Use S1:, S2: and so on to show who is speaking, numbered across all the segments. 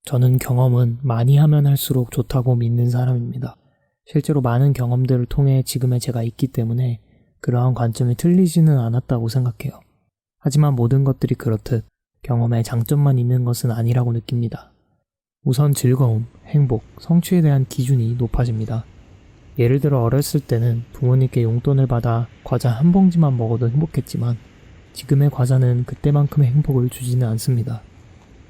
S1: 저는 경험은 많이 하면 할수록 좋다고 믿는 사람입니다. 실제로 많은 경험들을 통해 지금의 제가 있기 때문에 그러한 관점이 틀리지는 않았다고 생각해요. 하지만 모든 것들이 그렇듯 경험에 장점만 있는 것은 아니라고 느낍니다. 우선 즐거움, 행복, 성취에 대한 기준이 높아집니다. 예를 들어 어렸을 때는 부모님께 용돈을 받아 과자 한 봉지만 먹어도 행복했지만 지금의 과자는 그때만큼의 행복을 주지는 않습니다.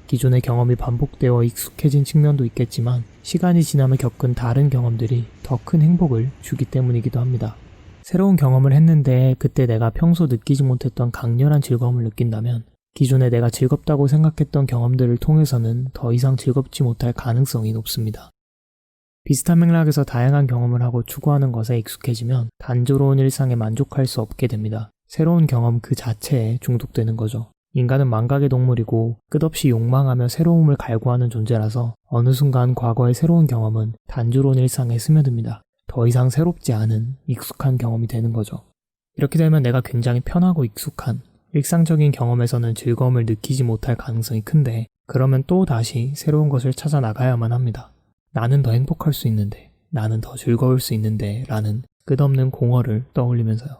S1: 기존의 경험이 반복되어 익숙해진 측면도 있겠지만 시간이 지나며 겪은 다른 경험들이 더 큰 행복을 주기 때문이기도 합니다. 새로운 경험을 했는데 그때 내가 평소 느끼지 못했던 강렬한 즐거움을 느낀다면 기존에 내가 즐겁다고 생각했던 경험들을 통해서는 더 이상 즐겁지 못할 가능성이 높습니다. 비슷한 맥락에서 다양한 경험을 하고 추구하는 것에 익숙해지면 단조로운 일상에 만족할 수 없게 됩니다. 새로운 경험 그 자체에 중독되는 거죠. 인간은 망각의 동물이고 끝없이 욕망하며 새로움을 갈구하는 존재라서 어느 순간 과거의 새로운 경험은 단조로운 일상에 스며듭니다. 더 이상 새롭지 않은 익숙한 경험이 되는 거죠. 이렇게 되면 내가 굉장히 편하고 익숙한 일상적인 경험에서는 즐거움을 느끼지 못할 가능성이 큰데 그러면 또 다시 새로운 것을 찾아 나가야만 합니다. 나는 더 행복할 수 있는데, 나는 더 즐거울 수 있는데 라는 끝없는 공허를 떠올리면서요.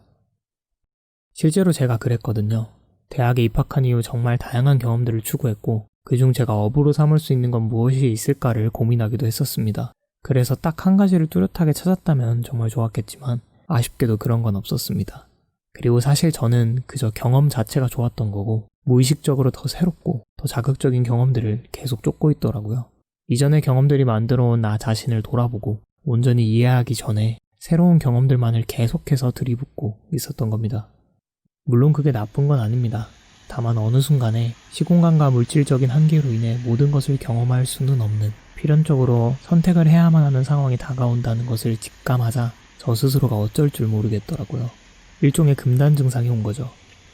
S1: 실제로 제가 그랬거든요. 대학에 입학한 이후 정말 다양한 경험들을 추구했고 그중 제가 업으로 삼을 수 있는 건 무엇이 있을까를 고민하기도 했었습니다. 그래서 딱 한 가지를 뚜렷하게 찾았다면 정말 좋았겠지만 아쉽게도 그런 건 없었습니다. 그리고 사실 저는 그저 경험 자체가 좋았던 거고 무의식적으로 더 새롭고 더 자극적인 경험들을 계속 쫓고 있더라고요. 이전의 경험들이 만들어온 나 자신을 돌아보고 온전히 이해하기 전에 새로운 경험들만을 계속해서 들이붓고 있었던 겁니다. 물론 그게 나쁜 건 아닙니다. 다만 어느 순간에 시공간과 물질적인 한계로 인해 모든 것을 경험할 수는 없는 필연적으로 선택을 해야만 하는 상황이 다가온다는 것을 직감하자 저 스스로가 어쩔 줄 모르겠더라고요. 일종의 금단 증상이 온 거죠.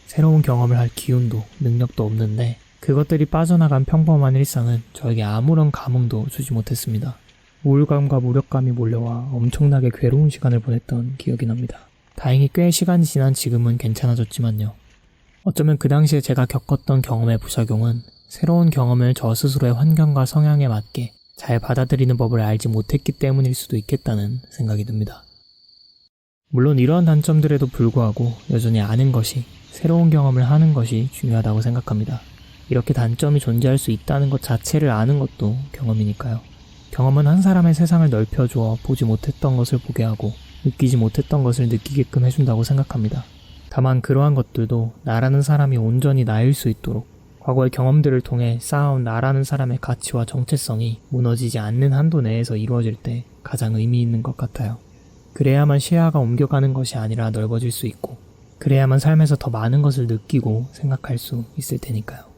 S1: 새로운 경험을 할 기운도 능력도 없는데 그것들이 빠져나간 평범한 일상은 저에게 아무런 감흥도 주지 못했습니다. 우울감과 무력감이 몰려와 엄청나게 괴로운 시간을 보냈던 기억이 납니다. 다행히 꽤 시간이 지난 지금은 괜찮아졌지만요. 어쩌면 그 당시에 제가 겪었던 경험의 부작용은 새로운 경험을 저 스스로의 환경과 성향에 맞게 잘 받아들이는 법을 알지 못했기 때문일 수도 있겠다는 생각이 듭니다. 물론 이러한 단점들에도 불구하고 여전히 아는 것이, 새로운 경험을 하는 것이 중요하다고 생각합니다. 이렇게 단점이 존재할 수 있다는 것 자체를 아는 것도 경험이니까요. 경험은 한 사람의 세상을 넓혀주어 보지 못했던 것을 보게 하고 느끼지 못했던 것을 느끼게끔 해준다고 생각합니다. 다만 그러한 것들도 나라는 사람이 온전히 나일 수 있도록 과거의 경험들을 통해 쌓아온 나라는 사람의 가치와 정체성이 무너지지 않는 한도 내에서 이루어질 때 가장 의미 있는 것 같아요. 그래야만 시야가 옮겨가는 것이 아니라 넓어질 수 있고 그래야만 삶에서 더 많은 것을 느끼고 생각할 수 있을 테니까요.